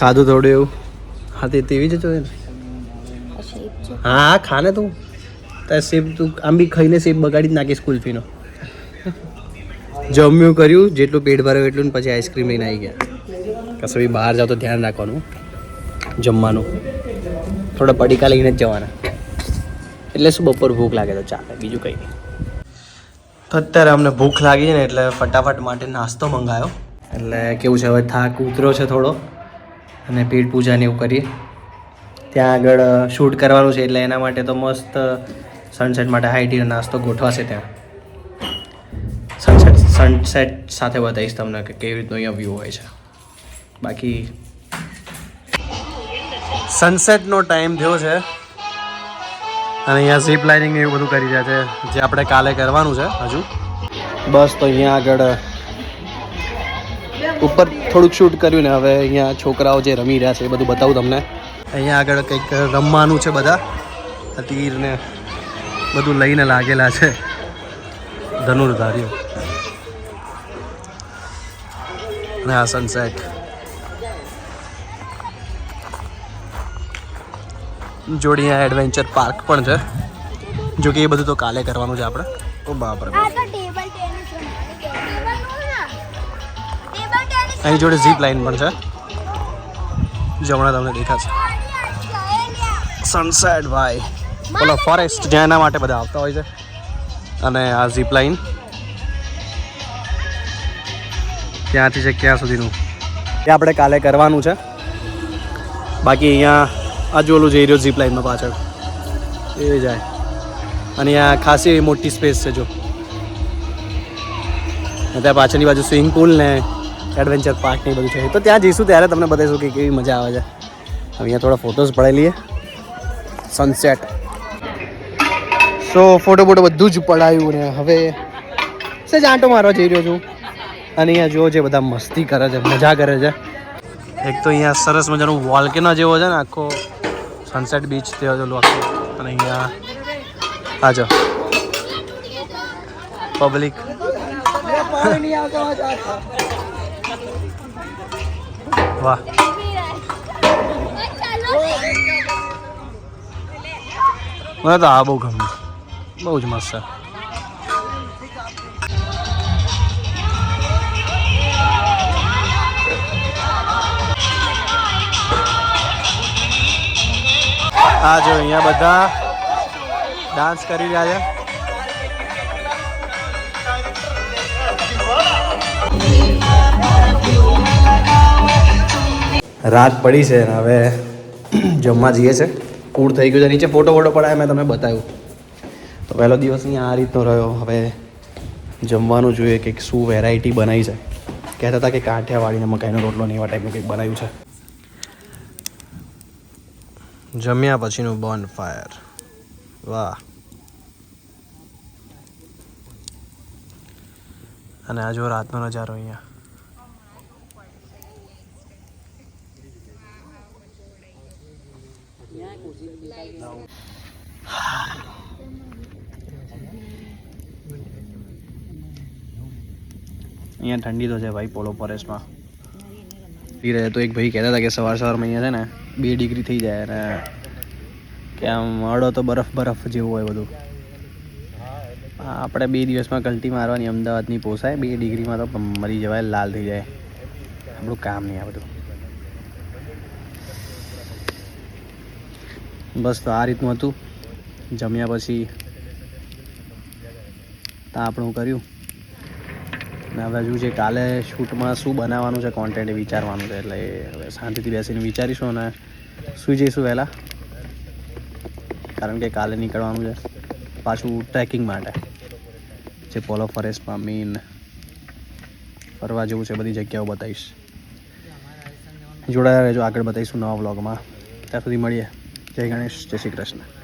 ખાધું થોડું એવું. હા તે તેવી જ જોઈએ ને. હા ખાને તું તારે સેબ તું આમ બી ખાઈને સેબ બગાડી જ નાખીશ કુલ્ફીનો. જમ્યું કર્યું જેટલું પેટ ભરાયું એટલું ને પછી આઈસ્ક્રીમ લઈને આવી ગયા. કશું બી બહાર જાઓ તો ધ્યાન રાખવાનું જમવાનું. થોડા પડીકા લઈને જ જવાના. એટલે શું બપોર ભૂખ લાગે તો ચાલે બીજું કંઈ નહીં. તો અત્યારે અમને ભૂખ લાગી ને એટલે ફટાફટ માટે નાસ્તો મંગાવ્યો. એટલે કેવું છે હવે થાક ઉતર્યો છે થોડો અને પેટ પૂજા ને એવું કરીએ. ત્યાં આગળ શૂટ કરવાનું છે એટલે એના માટે તો મસ્ત સનસેટ માટે હાઈ ટી નાસ્તો ગોઠવાશે ત્યાં. સનસેટ સાથે બતાવીશ તમને કે કેવી રીતનો અહીંયા વ્યૂ હોય છે. બાકી સનસેટનો ટાઈમ થયો છે અને અહીંયા ઝીપ લાઇનિંગ એવું બધું કરી રહ્યા છે જે આપણે કાલે કરવાનું છે હજુ. બસ તો અહીંયા આગળ ઉપર થોડુંક શૂટ કર્યું ને હવે અહીંયા છોકરાઓ જે રમી રહ્યા છે એ બધું બતાવું તમને. અહીંયા આગળ કંઈક રમવાનું છે બધા. તીર ને બધું લઈને લાગેલા છે ધનુર્ધારીઓ. અને આ સનસેટ જોડે અહીંયા એડવેન્ચર પાર્ક પણ છે. જો કે એ બધું તો કાલે કરવાનું છે આપણે. ઓ બાપરે અહીં જોડે ઝીપ લાઇન પણ છે જમણા તમને દેખાશે. સનસેટ ભાઈ બોલો ફોરેસ્ટ જ્યાં એના માટે બધા આવતા હોય છે. અને આ ઝીપ લાઇન ક્યાંથી છે ક્યાં સુધીનું એ આપણે કાલે કરવાનું છે. બાકી અહીંયા આજુ ઓલું જઈ રહ્યો ઝીપ લાઇનમાં પાછળ એ જાય. અને અહીંયા ખાસી મોટી સ્પેસ છે જો. ત્યાં પાછળની બાજુ સ્વિમિંગ પુલ ને એડવેન્ચર પાર્ક ને બધું છે. તો ત્યાં જઈશું ત્યારે તમને બતાવીશું કે કેવી મજા આવે છે. અહીંયા થોડા ફોટોઝ પડાવી લઈએ સનસેટ. સો ફોટો બધું જ પડાયું ને હવે સહેજ આંટો મારવા જઈ રહ્યો છું. અને અહીંયા જુઓ જે બધા મસ્તી કરે છે મજા કરે છે. એક તો અહીંયા સરસ મજાનું વોલ્કેનો જેવો છે ને આખો સનસેટ બીચ તે આખો. અને અહીંયા આ જો પબ્લિક વાહ મને તો આ બહુ ગમ્યું. બહુ જ મસ્ત છે. આ જો અહીંયા બધા ડાન્સ કરી રહ્યા છે. રાત પડી છે ને હવે જમવા જઈએ છે. કૂડ થઈ ગયું છે નીચે. ફોટો પડાય મેં તમને બતાવ્યું. તો પહેલો દિવસ અહીંયા આ રીતનો રહ્યો. હવે જમવાનું જોઈએ કે શું વેરાયટી બનાવી છે. કહેતા હતા કે કાંઠિયાવાડીને મકાઈનો રોટલો ને એવા ટાઈપનું કંઈક બનાવ્યું છે. જમ્યા પછીનું બોન ફાયર. વાહ. અને આ જો રાતનો નજારો અહીંયા. અહીંયા ઠંડી તો છે ભાઈ પોલો ફોરેસ્ટમાં. ફી રહે તો એક ભાઈ કહેતા હતા કે સવારમાં અહીંયા છે ને 2 ડિગ્રી થઈ જાય અને કે આમ અડો તો બરફ જેવું હોય બધું. આપણે 2 દિવસમાં કલ્ટી મારવાની અમદાવાદની પોસાય. 2 ડિગ્રીમાં તો મરી જવાય, લાલ થઈ જાય. આપણું કામ નહીં આ બધું. બસ તો આ રીતનું હતું. જમ્યા પછી આપણું કર્યું ને હવે હજુ જે કાલે શૂટમાં શું બનાવવાનું છે કોન્ટેન્ટ એ વિચારવાનું છે. એટલે હવે શાંતિથી બેસીને વિચારીશું અને સૂઈ જઈશું વહેલા. કારણ કે કાલે નીકળવાનું છે પાછું ટ્રેકિંગ માટે જે પોલો ફોરેસ્ટમાં મેઇન ફરવા જેવું છે. બધી જગ્યાઓ બતાવીશ. જોડાયા રહેજો. આગળ બતાવીશું નવા વ્લોગમાં. ત્યાં સુધી મળીએ. જય ગણેશ, જય શ્રી કૃષ્ણ.